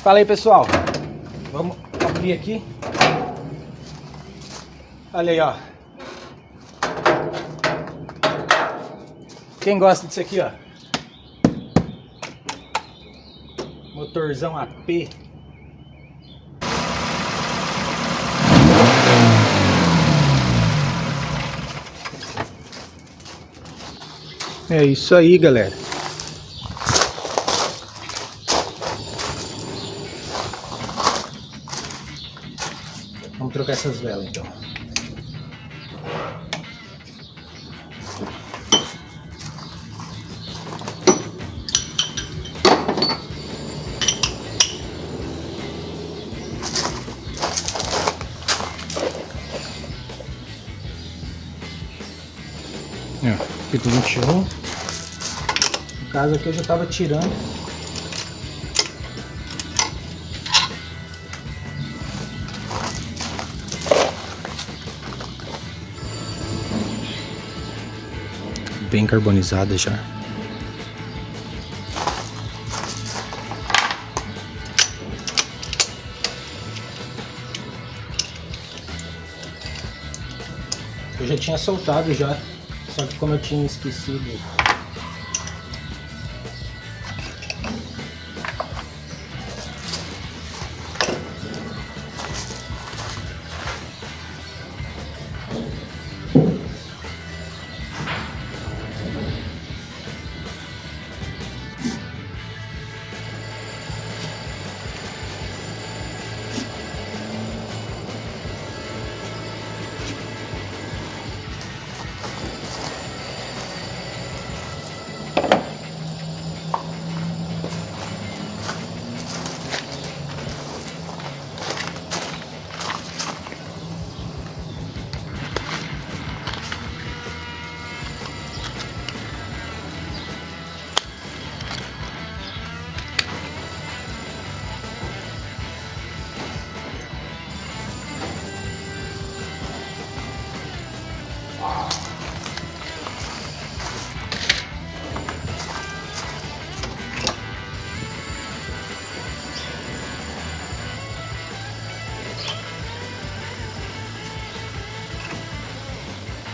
Fala aí, pessoal. Vamos abrir aqui. Olha aí, ó. Quem gosta disso aqui, ó? Motorzão AP. É isso aí, galera. Vamos trocar essas velas, então. Fita 21. No caso aqui eu já estava tirando. Bem carbonizada já. Eu já tinha soltado já. Só que como eu tinha esquecido.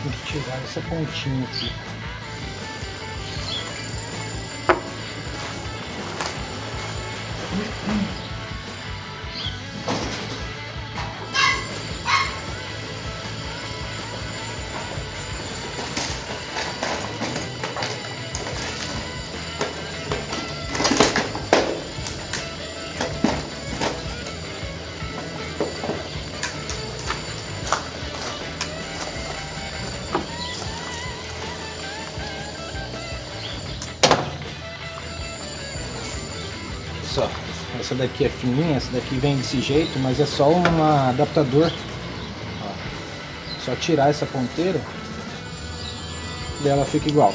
Tem que tirar essa pontinha aqui. Só, essa daqui é fininha, essa daqui vem desse jeito, mas é só um adaptador. Ó, só tirar essa ponteira e ela fica igual.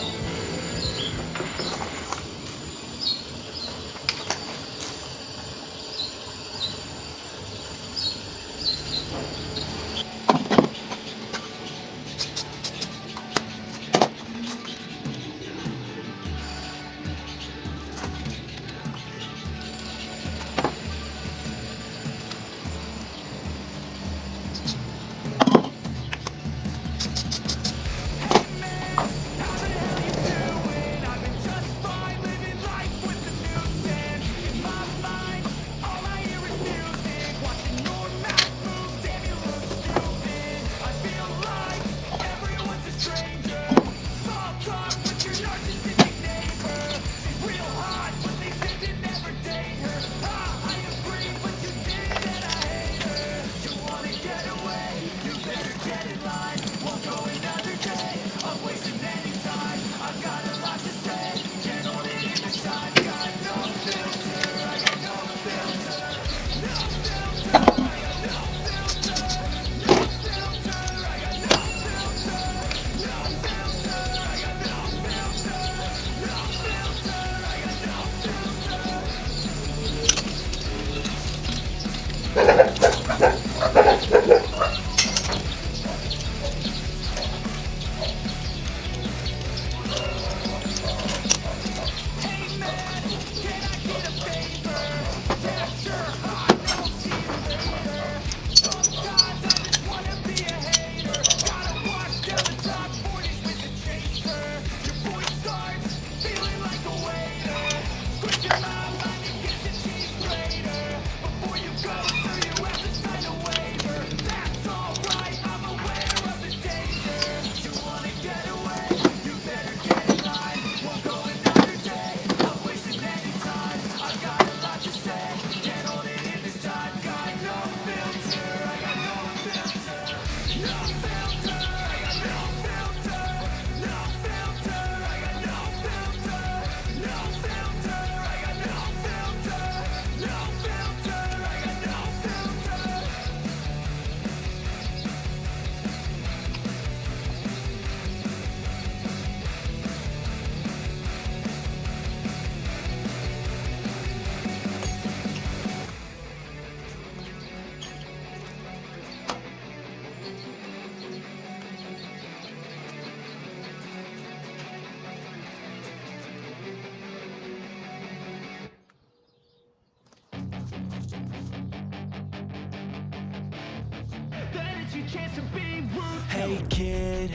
chance to be ruthless. Hey kid,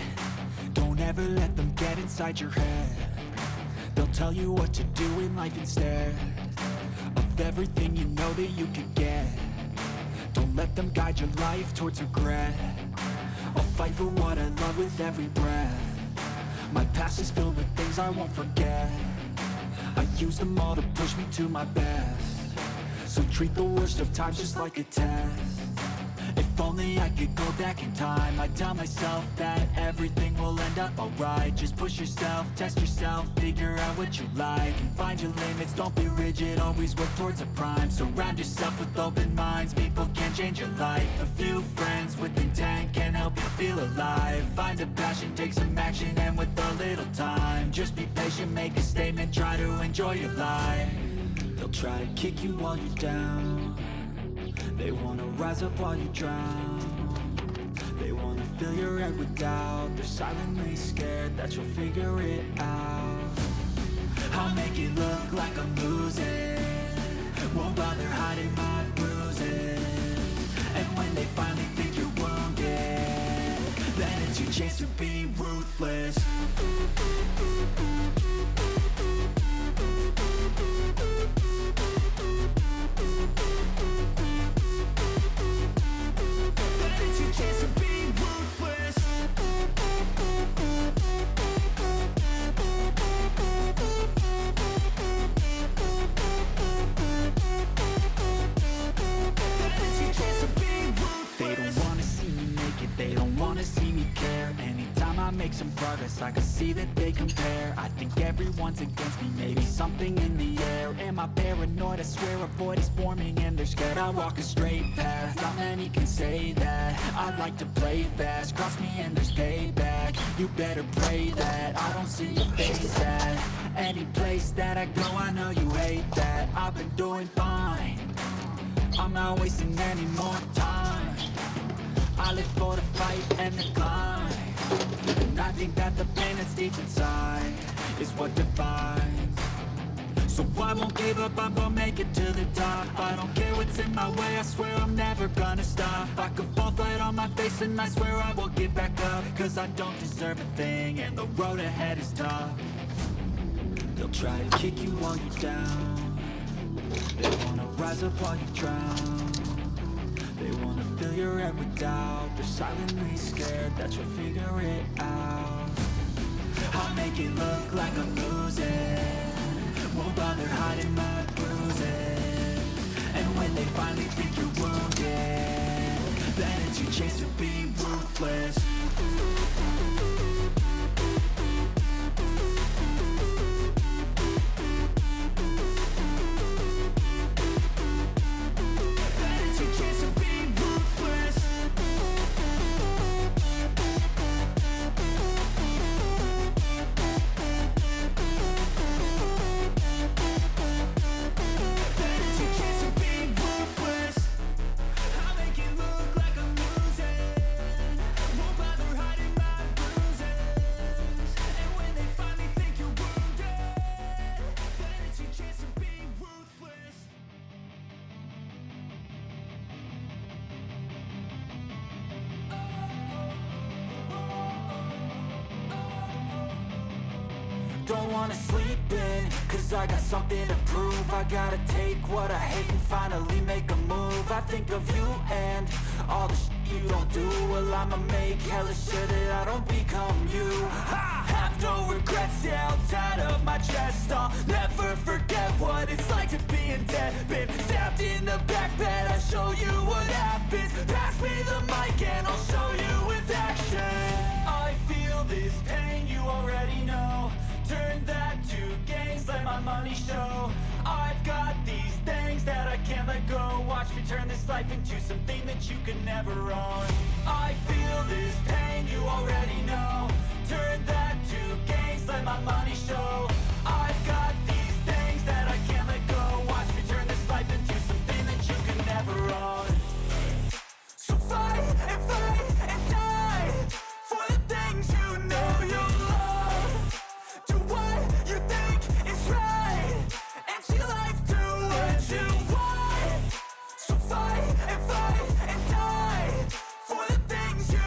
don't ever let them get inside your head. They'll tell you what to do in life instead of everything you know that you could get. Don't let them guide your life towards regret. I'll fight for what I love with every breath. My past is filled with things I won't forget. I use them all to push me to my best. So treat the worst of times just like a test. If only I could go back in time, I'd tell myself that everything will end up alright. Just push yourself, test yourself, figure out what you like, and find your limits, don't be rigid, always work towards a prime. Surround yourself with open minds, people can change your life. A few friends with intent can help you feel alive. Find a passion, take some action, and with a little time, just be patient, make a statement, try to enjoy your life. They'll try to kick you while you're down. They wanna rise up while you drown. They wanna fill your head with doubt. They're silently scared that you'll figure it out. I'll make it look like I'm losing, won't bother hiding my bruises. And when they finally think you're wounded, then it's your chance to be ruthless. They don't wanna see me care. Anytime I make some progress, I can see that they compare. I think everyone's against me, maybe something in the air. Am I paranoid? I swear a void is forming and they're scared I walk a straight path. Not many can say that. I like to play fast, cross me and there's payback. You better pray that I don't see your face at any place that I go. I know you hate that. I've been doing fine, I'm not wasting any more time. I live for the fight and the climb, and I think that the pain that's deep inside is what defines. So I won't give up, I'm gonna make it to the top. I don't care what's in my way, I swear I'm never gonna stop. I could fall flat on my face and I swear I will get back up, cause I don't deserve a thing and the road ahead is tough. They'll try to kick you while you're down. They wanna rise up while you drown. They wanna fill your head with doubt. They're silently scared that you'll figure it out. I'll make it look like I'm losing, won't bother hiding my bruises. And when they finally think you're wounded, then it's your chance to be ruthless. Don't wanna sleep in, cause I got something to prove. I gotta take what I hate and finally make a move. I think of you and all the shit you don't do. Well, I'ma make hella sure that I don't become you. I have no regrets, yeah, I'll tie up my chest. I'll never forget what it's like to be in debt. Been stabbed in the back bed, I'll show you what happens. Pass me the mic and I'll show you with action. I feel this pain, you already know. Turn that to gains, let my money show. I've got these things that I can't let go. Watch me turn this life into something that you can never own. I feel this pain, you already know. Turn that to gains, let my money show. I've got these things that I can't let go. Watch me turn this life into something that you can never own. So fight and die for the things you know you love. Do what you think is right, and see life do what you want. So fight and die for the things you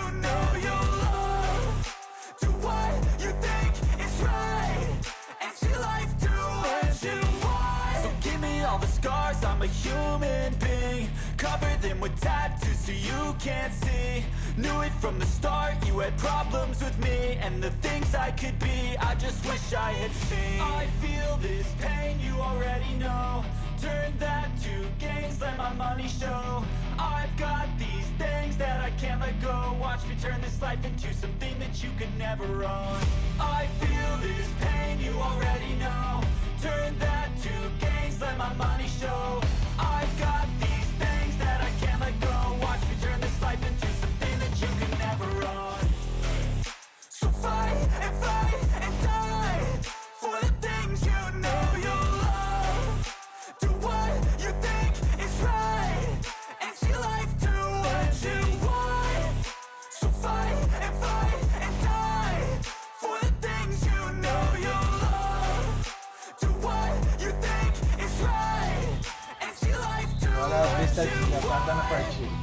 me all the scars, I'm a human being. Cover them with tattoos so you can't see. Knew it from the start, you had problems with me and the things I could be, I just wish I had seen. I feel this pain, you already know. Turn that to gains, let my money show. I've got these things that I can't let go. Watch me turn this life into something that you could never own. I feel this pain, you already know. Turn that to gains, let my money show. I've got these things that I can't let go. Watch me turn this life into something that you could never own. So fight and die for the things you know you love. Do what you think is right and see life do what you want. So fight and die for the things you know you love. Do what you think is right and see life do Olha a what vistadinha, you tá want. dando partida.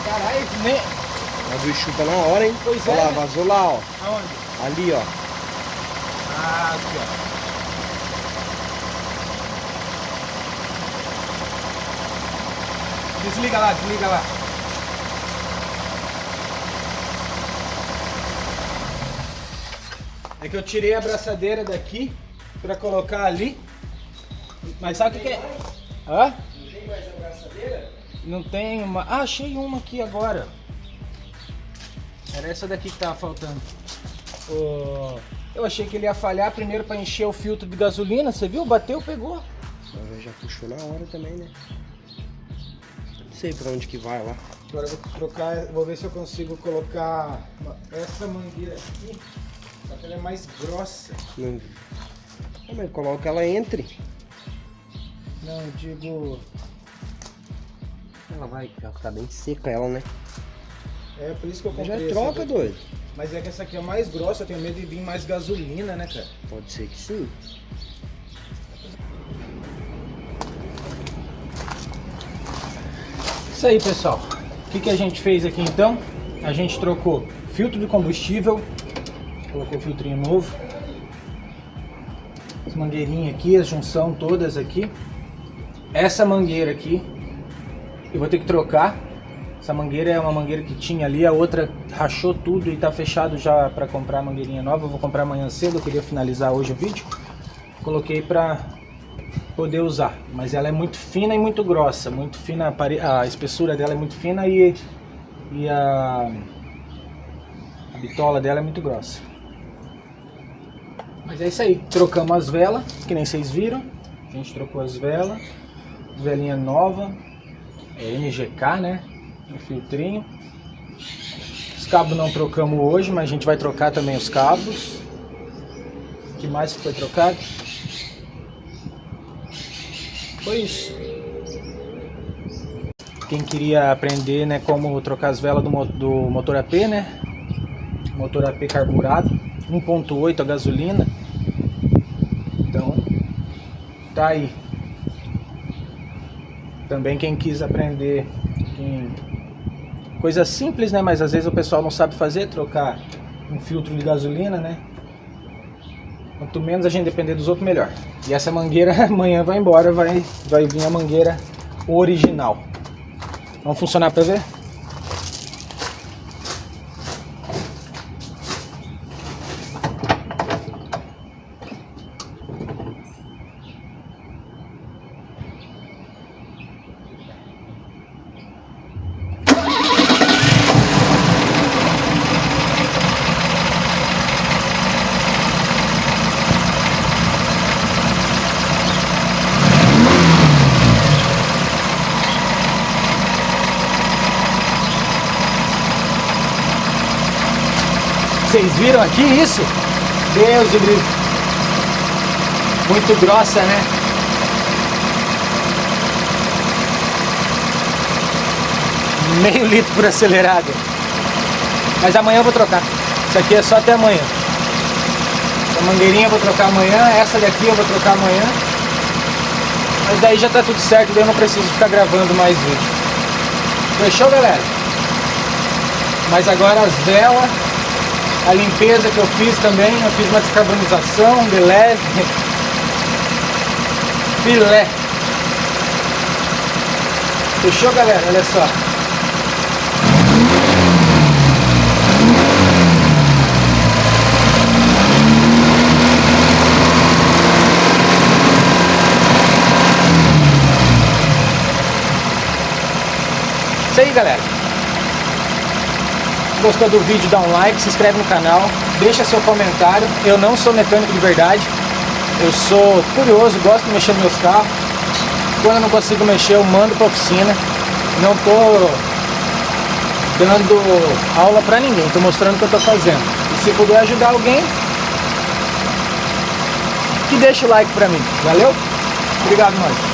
Caralho, nem... A do chupa na hora, hein? Pois Olha é, lá, né? vazou lá, ó. Aonde? Ali, ó. Ah, aqui, ó. Desliga lá, desliga lá. É que eu tirei a abraçadeira daqui pra colocar ali. Mas sabe o que é? Hã? Não tem mais abraçadeira? Não tem uma... Ah, achei uma aqui agora. Era essa daqui que tava faltando. Eu achei que ele ia falhar primeiro pra encher o filtro de gasolina. Você viu? Bateu, pegou. Mas já puxou na hora também, né? Não sei pra onde que vai lá. Agora eu vou trocar, vou ver se eu consigo colocar essa mangueira aqui. Só que ela é mais grossa. Não. Mas coloca ela entre. Não, eu digo... Ela vai ficar bem seca ela, né? É por isso que eu Mas comprei já troca, essa daqui. doido. Mas é que essa aqui é mais grossa, eu tenho medo de vir mais gasolina, né, cara? Pode ser que sim. Isso aí, pessoal. O que a gente fez aqui então? A gente trocou filtro de combustível, colocou filtrinho novo, as mangueirinhas aqui, a junção todas aqui. Essa mangueira aqui eu vou ter que trocar. Essa mangueira é uma mangueira que tinha ali, a outra rachou tudo e tá fechado já para comprar a mangueirinha nova. Eu vou comprar amanhã cedo, eu queria finalizar hoje o vídeo. Coloquei para poder usar, mas ela é muito fina e muito grossa, muito fina, a espessura dela é muito fina e a bitola dela é muito grossa. Mas é isso aí, trocamos as velas, que nem vocês viram, a gente trocou as velas, velinha nova, é MGK, né, o filtrinho. Os cabos não trocamos hoje, mas a gente vai trocar também os cabos. O que mais que foi trocado? Foi isso. Quem queria aprender, né, como trocar as velas do motor AP, né, motor AP carburado, 1.8 a gasolina, então tá aí. Também quem quis aprender coisa simples, né, mas às vezes o pessoal não sabe fazer, trocar um filtro de gasolina, né. Quanto menos a gente depender dos outros, melhor. E essa mangueira amanhã vai embora, vai vir a mangueira original. Vamos funcionar para ver? Vocês viram aqui isso? Deus do livro. Muito grossa, né? Meio litro por acelerado. Mas amanhã eu vou trocar. Isso aqui é só até amanhã. Essa mangueirinha eu vou trocar amanhã. Essa daqui eu vou trocar amanhã. Mas daí já tá tudo certo. Daí eu não preciso ficar gravando mais vídeo. Fechou, galera? Mas agora as velas, a limpeza que eu fiz também, eu fiz uma descarbonização de leve, filé. Fechou, galera? Olha só. Isso aí, galera. Gostou do vídeo, dá um like, se inscreve no canal, deixa seu comentário. Eu não sou mecânico de verdade, eu sou curioso, gosto de mexer nos meus carros. Quando eu não consigo mexer, eu mando para oficina. Não tô dando aula para ninguém, tô mostrando o que eu tô fazendo. E se puder ajudar alguém, que deixe o like para mim. Valeu? Obrigado, nós.